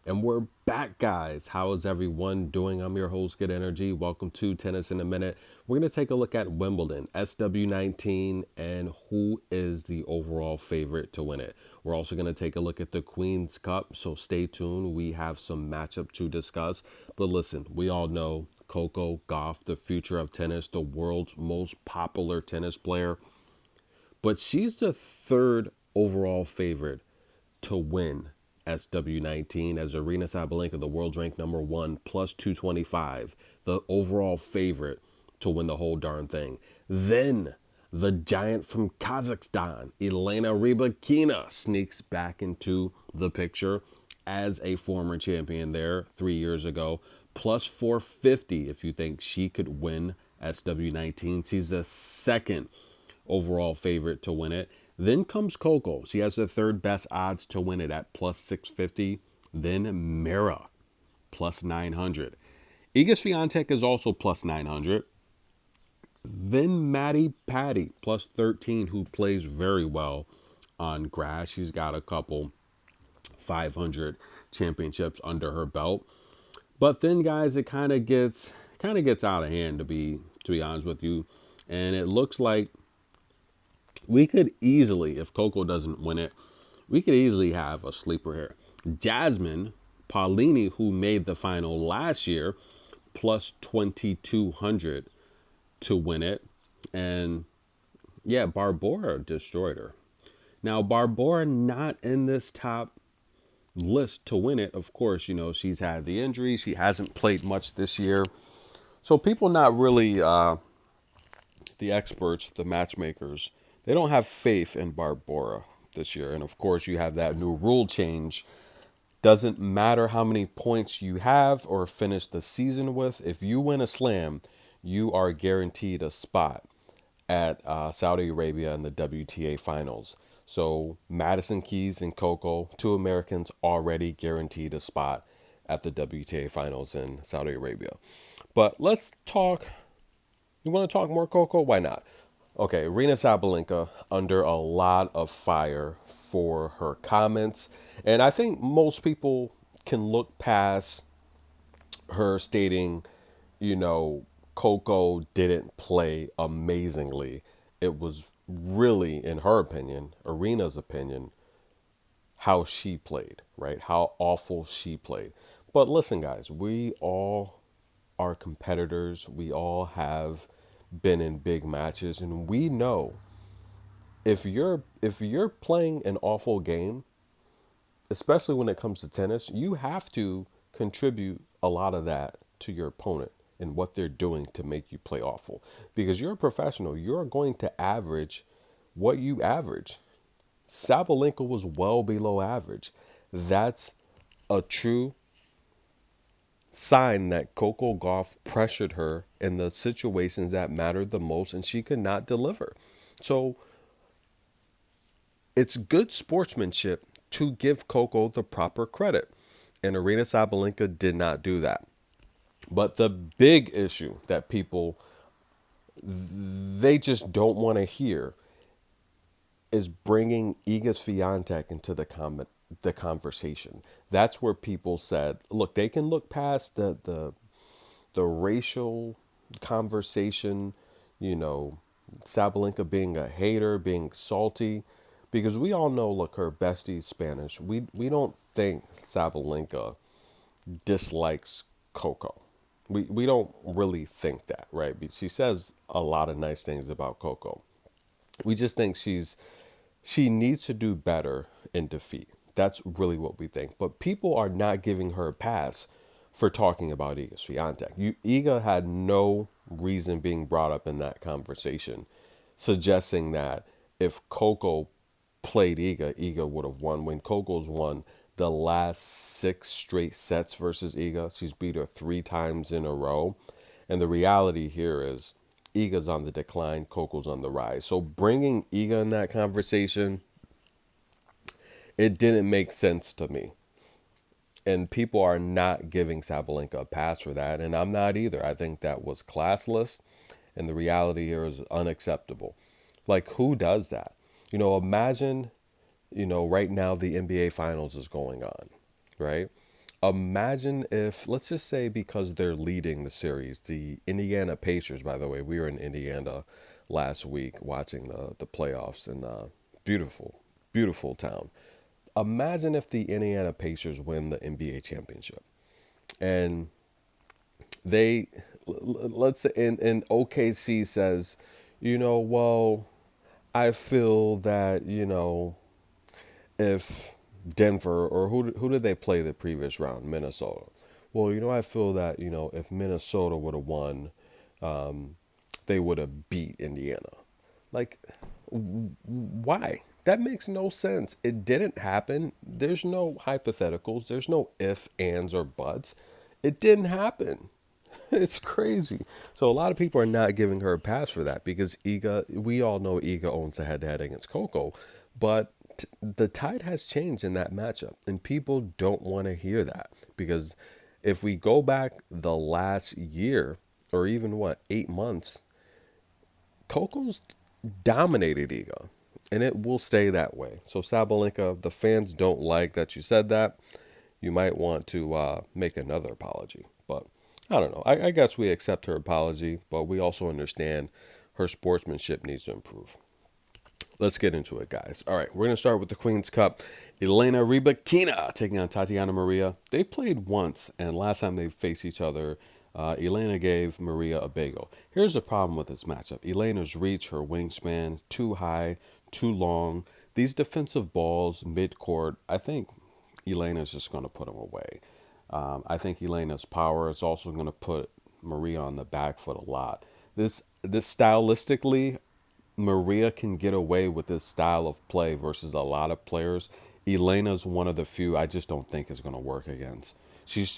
And we're back, guys. How is everyone doing? I'm your host, Good Energy. Welcome to Tennis in a Minute. We're going to take a look at Wimbledon, SW19, and who is the overall favorite to win it. We're also going to take a look at the Queen's Cup, so stay tuned. We have some matchup to discuss. But listen, we all know Coco Gauff, the future of tennis, the world's most popular tennis player. But she's the third overall favorite to win SW19 as Aryna Sabalenka, the world's ranked number one, plus 225, the overall favorite to win the whole darn thing. Then the giant from Kazakhstan, Elena Rybakina, sneaks back into the picture as a former champion there 3 years ago, plus 450 if you think she could win SW19. She's the second overall favorite to win it. Then comes Coco. She has the third best odds to win it at plus 650. Then Mira, plus 900. Iga Swiatek is also plus 900. Then Maddie Patty, plus 13, who plays very well on grass. She's got a couple 500 championships under her belt. But then, guys, it kind of gets out of hand to be honest with you, and it looks like we could easily, if Coco doesn't win it, we could easily have a sleeper here. Jasmine Paolini, who made the final last year, plus 2,200 to win it. And yeah, Barbora destroyed her. Now, Barbora not in this top list to win it. Of course, she's had the injury. She hasn't played much this year. So people not really the experts, the matchmakers, they don't have faith in Barbora this year. And of course, you have that new rule change. Doesn't matter how many points you have or finish the season with. If you win a slam, you are guaranteed a spot at Saudi Arabia in the WTA finals. So Madison Keys and Coco, two Americans, already guaranteed a spot at the WTA finals in Saudi Arabia. But let's talk. You want to talk more Coco? Why not? Okay, Aryna Sabalenka under a lot of fire for her comments. And I think most people can look past her stating, you know, Coco didn't play amazingly. It was really, in her opinion, Aryna's opinion, how she played, right? How awful she played. But listen, guys, we all are competitors. We all have been in big matches, and we know if you're playing an awful game, especially when it comes to tennis, you have to contribute a lot of that to your opponent and what they're doing to make you play awful. Because you're a professional, you're going to average what you average. Sabalenka was well below average. That's a true sign that Coco Gauff pressured her in the situations that mattered the most and she could not deliver. So it's good sportsmanship to give Coco the proper credit. And Aryna Sabalenka did not do that. But the big issue that people they just don't want to hear is bringing Iga Swiatek into the conversation. That's where people said, look, they can look past the racial conversation, you know, Sabalenka being a hater, being salty, because we all know, look, her bestie's Spanish. We don't think Sabalenka dislikes Coco. We don't really think that, right? She says a lot of nice things about Coco. We just think she needs to do better in defeat. That's really what we think. But people are not giving her a pass for talking about Iga Swiatek. Iga had no reason being brought up in that conversation, suggesting that if Coco played Iga, Iga would have won. When Coco's won the last 6 straight sets versus Iga, she's beat her 3 times in a row. And the reality here is Iga's on the decline, Coco's on the rise. So bringing Iga in that conversation, it didn't make sense to me. And people are not giving Sabalenka a pass for that. And I'm not either. I think that was classless. And the reality here is unacceptable. Like, who does that? Imagine, right now the NBA Finals is going on, right? Imagine if, let's just say, because they're leading the series, the Indiana Pacers, by the way, we were in Indiana last week watching the playoffs in beautiful, beautiful town. Imagine if the Indiana Pacers win the NBA championship and they, let's say, in OKC says, well, I feel that, if Denver or who did they play the previous round? Minnesota. Well, I feel that if Minnesota would have won, they would have beat Indiana. Like, why? That makes no sense. It didn't happen. There's no hypotheticals. There's no if, ands, or buts. It didn't happen. It's crazy. So a lot of people are not giving her a pass for that because Iga, we all know Iga owns the head-to-head against Coco, but the tide has changed in that matchup, and people don't want to hear that because if we go back the last year or even 8 months, Coco's dominated Iga, and it will stay that way. So Sabalinka, the fans don't like that you said that. You might want to make another apology, but I don't know. I guess we accept her apology, but we also understand her sportsmanship needs to improve. Let's get into it, guys. All right, we're going to start with the Queen's Cup. Elena Rybakina taking on Tatiana Maria. They played once, and last time they faced each other, Elena gave Maria a bagel. Here's the problem with this matchup. Elena's reach, her wingspan, too high, too long. These defensive balls mid-court, I think Elena's just going to put them away. I think Elena's power is also going to put Maria on the back foot a lot. This stylistically, Maria can get away with this style of play versus a lot of players. Elena's one of the few I just don't think is going to work against.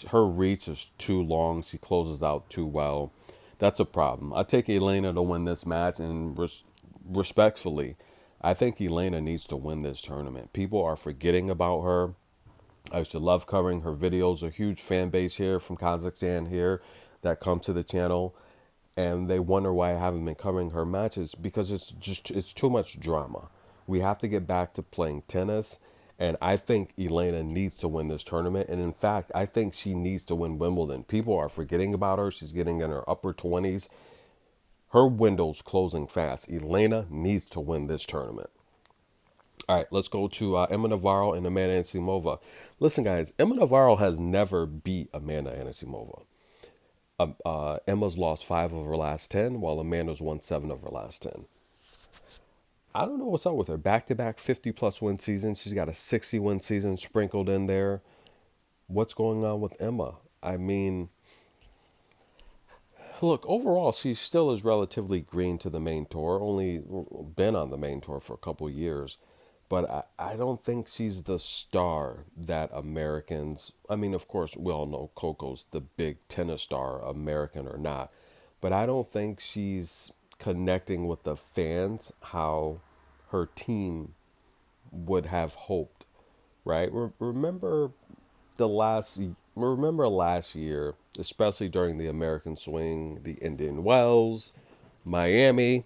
Her reach is too long. She closes out too well. That's a problem. I take Elena to win this match, and respectfully, I think Elena needs to win this tournament. People are forgetting about her. I used to love covering her videos. A huge fan base here from Kazakhstan here that come to the channel, and they wonder why I haven't been covering her matches because it's too much drama. We have to get back to playing tennis, and I think Elena needs to win this tournament. And in fact, I think she needs to win Wimbledon. People are forgetting about her. She's getting in her upper 20s. Her window's closing fast. Elena needs to win this tournament. All right, let's go to Emma Navarro and Amanda Anisimova. Listen, guys, Emma Navarro has never beat Amanda Anisimova. Emma's lost 5 of her last 10, while Amanda's won 7 of her last 10. I don't know what's up with her. Back-to-back 50-plus win seasons. She's got a 60-win season sprinkled in there. What's going on with Emma? I mean, look, overall, she still is relatively green to the main tour. Only been on the main tour for a couple years. But I don't think she's the star that Americans... I mean, of course, we all know Coco's the big tennis star, American or not. But I don't think she's connecting with the fans how her team would have hoped, right? Remember last year, especially during the American Swing, the Indian Wells, Miami.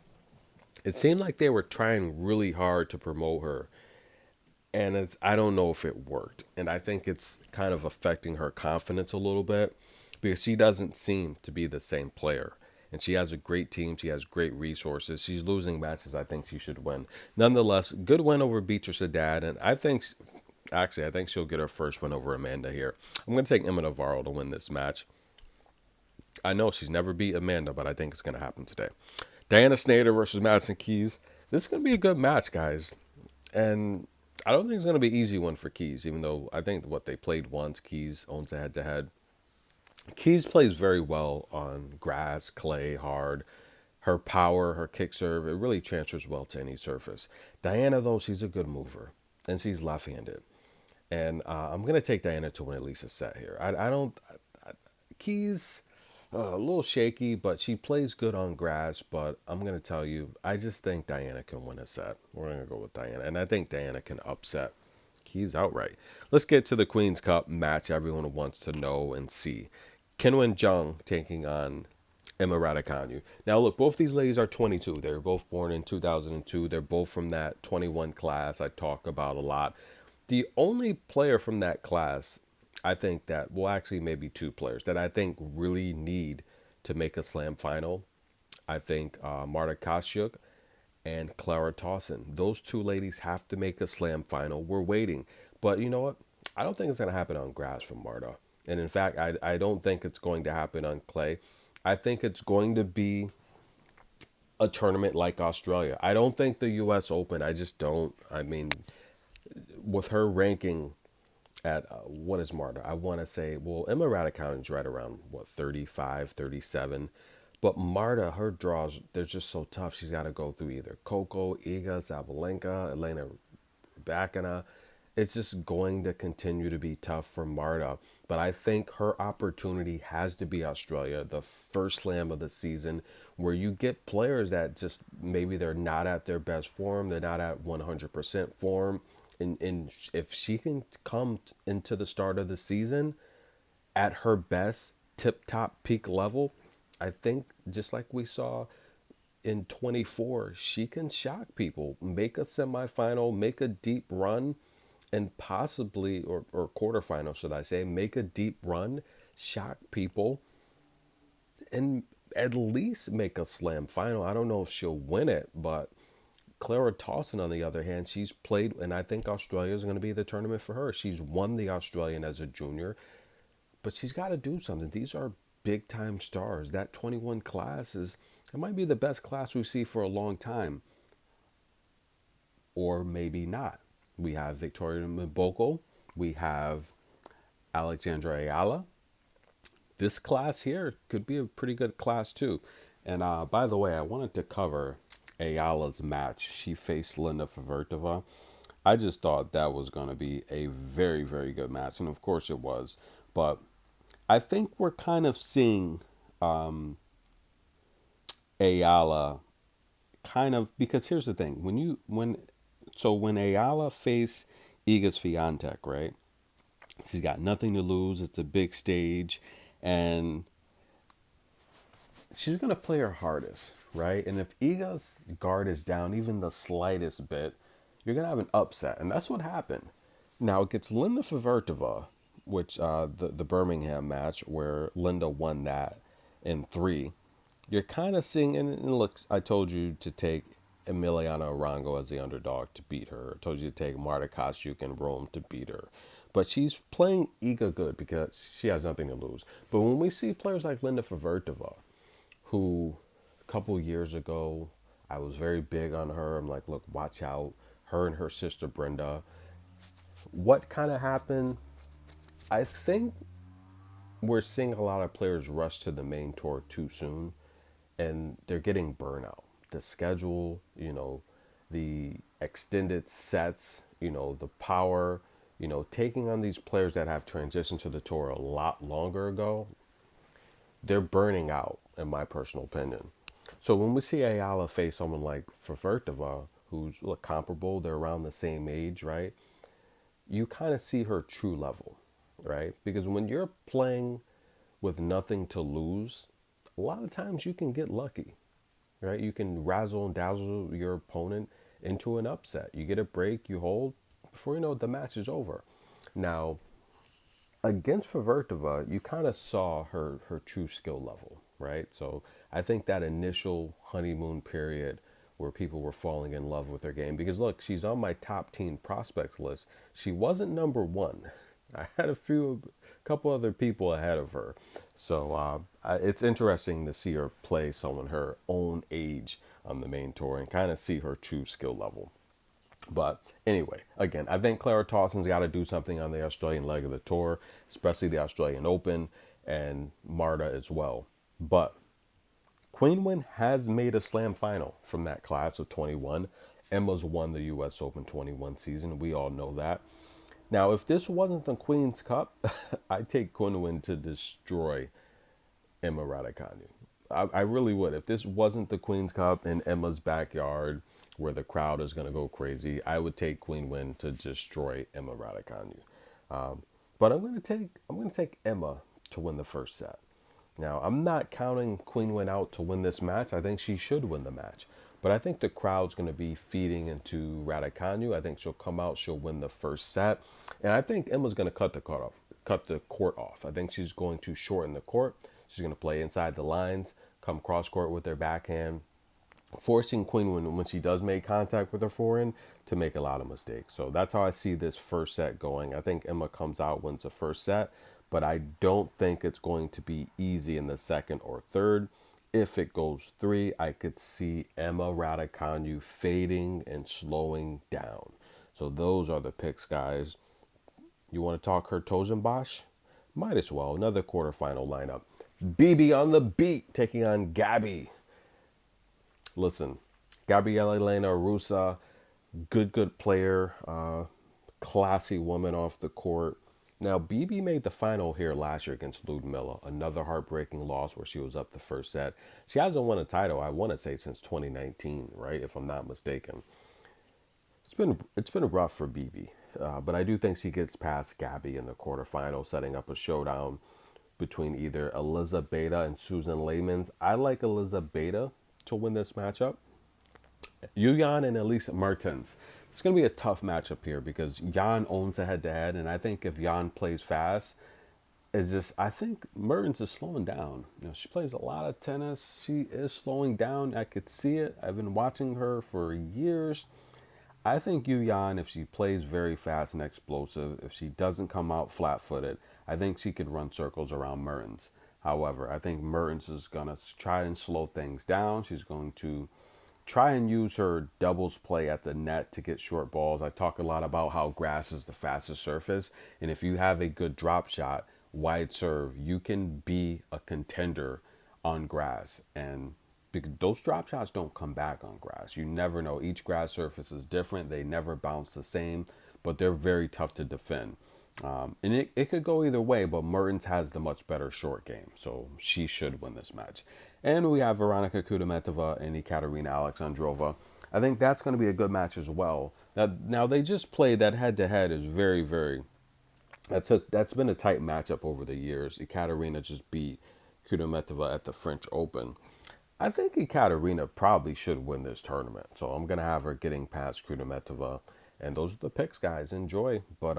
It seemed like they were trying really hard to promote her, and I don't know if it worked. And I think it's kind of affecting her confidence a little bit because she doesn't seem to be the same player. And she has a great team. She has great resources. She's losing matches I think she should win. Nonetheless, good win over Beatrice Haddad, and I think she'll get her first win over Amanda here. I'm going to take Emma Navarro to win this match. I know she's never beat Amanda, but I think it's going to happen today. Diana Shnaider versus Madison Keys. This is going to be a good match, guys. And I don't think it's going to be an easy one for Keys, even though I think they played once. Keys owns a head-to-head. Keys plays very well on grass, clay, hard. Her power, her kick serve, it really transfers well to any surface. Diana, though, she's a good mover, and she's left-handed. And I'm going to take Diana to win at least a set here. Keys... a little shaky, but she plays good on grass. But I'm going to tell you, I just think Diana can win a set. We're going to go with Diana. And I think Diana can upset Keys outright. Let's get to the Queen's Cup match everyone wants to know and see. Qinwen Zheng taking on Emma Raducanu. Now, look, both these ladies are 22. They were both born in 2002. They're both from that 21 class I talk about a lot. The only player from that class I think that, well, actually, maybe two players that I think really need to make a slam final. I think Marta Kostyuk and Clara Towson. Those two ladies have to make a slam final. We're waiting. But you know what? I don't think it's going to happen on grass for Marta. And in fact, I don't think it's going to happen on clay. I think it's going to be a tournament like Australia. I don't think the U.S. Open, I just don't. I mean, with her ranking at what is Marta? I want to say, well, Emma Raducanu is right around what 35, 37. But Marta, her draws, they're just so tough. She's got to go through either Coco, Iga, Sabalenka, Elena Raducanu. It's just going to continue to be tough for Marta. But I think her opportunity has to be Australia, the first slam of the season, where you get players that just maybe they're not at their best form, they're not at 100% form. And if she can come into the start of the season at her best, tip top peak level, I think just like we saw in 24, she can shock people, make a semifinal, make a deep run, and possibly, or quarterfinal, should I say, make a deep run, shock people, and at least make a slam final. I don't know if she'll win it, but Clara Towson, on the other hand, she's played, and I think Australia is going to be the tournament for her. She's won the Australian as a junior, but she's got to do something. These are big time stars. That 21 class is, it might be the best class we see for a long time, or maybe not. We have Victoria Mboko, we have Alexandra Ayala. This class here could be a pretty good class too. And by the way, I wanted to cover Ayala's match. She faced Linda Favertova. I just thought that was going to be a very, very good match. And of course it was. But I think we're kind of seeing Ayala kind of, because here's the thing. When Ayala faced Iga Swiatek, right? She's got nothing to lose. It's a big stage. And she's going to play her hardest, right? And if Iga's guard is down even the slightest bit, you're going to have an upset. And that's what happened. Now, it gets Linda Favertova, which the Birmingham match where Linda won that in 3. You're kind of seeing, and look, I told you to take Emiliana Arango as the underdog to beat her. I told you to take Marta Kostyuk in Rome to beat her. But she's playing Iga good because she has nothing to lose. But when we see players like Linda Favertova, who a couple years ago, I was very big on her. I'm like, look, watch out. Her and her sister Brenda. What kind of happened? I think we're seeing a lot of players rush to the main tour too soon, and they're getting burnout. The schedule, the extended sets, the power, taking on these players that have transitioned to the tour a lot longer ago, they're burning out, in my personal opinion. So when we see Ayala face someone like Favertova, who's comparable, they're around the same age, right? You kind of see her true level, right? Because when you're playing with nothing to lose, a lot of times you can get lucky, right? You can razzle and dazzle your opponent into an upset. You get a break, you hold, before you know it, the match is over. Now, against Favertova, you kind of saw her true skill level, right? So I think that initial honeymoon period where people were falling in love with her game, because look, she's on my top teen prospects list. She wasn't number 1. I had a couple other people ahead of her. So it's interesting to see her play someone her own age on the main tour and kind of see her true skill level. But anyway, again, I think Clara Towson's got to do something on the Australian leg of the tour, especially the Australian Open, and Marta as well. But Qinwen has made a slam final from that class of 21. Emma's won the U.S. Open 21 season. We all know that. Now, if this wasn't the Queen's Cup, I'd take Qinwen to destroy Emma Raducanu. I really would. If this wasn't the Queen's Cup in Emma's backyard where the crowd is going to go crazy, I would take Qinwen to destroy Emma Raducanu. But I'm going to take Emma to win the first set. Now, I'm not counting Qinwen out to win this match. I think she should win the match. But I think the crowd's going to be feeding into Raducanu. I think she'll come out, she'll win the first set. And I think Emma's going to cut cut the court off. I think she's going to shorten the court. She's going to play inside the lines, come cross court with her backhand, forcing Qinwen when she does make contact with her forehand to make a lot of mistakes. So that's how I see this first set going. I think Emma comes out, wins the first set, but I don't think it's going to be easy in the second or third. If it goes three, I could see Emma Raducanu fading and slowing down. So those are the picks, guys. You want to talk Hertogenbosch? Might as well. Another quarterfinal lineup. BB on the beat, taking on Gabby. Listen, Gabriela Elena Russa, good player, classy woman off the court. Now, BB made the final here last year against Ludmilla, another heartbreaking loss where she was up the first set. She hasn't won a title, I want to say, since 2019, right, if I'm not mistaken. It's been rough for BB, but I do think she gets past Gabby in the quarterfinal, setting up a showdown between either Eliza Beta and Susan Layman's. I like Eliza Beta to win this matchup. Yuyan and Elise Mertens. It's going to be a tough matchup here because Jan owns a head-to-head, and I think if Jan plays fast, I think Mertens is slowing down. She plays a lot of tennis. She is slowing down. I could see it. I've been watching her for years. I think Yuyan, if she plays very fast and explosive, if she doesn't come out flat-footed, I think she could run circles around Mertens. However, I think Mertens is going to try and slow things down. She's going to try and use her doubles play at the net to get short balls. I talk a lot about how grass is the fastest surface. And if you have a good drop shot, wide serve, you can be a contender on grass. And because those drop shots don't come back on grass. You never know. Each grass surface is different. They never bounce the same, but they're very tough to defend. And it could go either way, but Mertens has the much better short game, so she should win this match. And we have Veronika Kudermetova and Ekaterina Alexandrova. I think that's going to be a good match as well. Now they just played that head-to-head is very, very... That's been a tight matchup over the years. Ekaterina just beat Kudermetova at the French Open. I think Ekaterina probably should win this tournament, so I'm going to have her getting past Kudermetova. And those are the picks, guys. Enjoy. But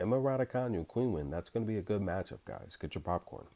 Emma Raducanu, Qinwen, that's going to be a good matchup, guys. Get your popcorn.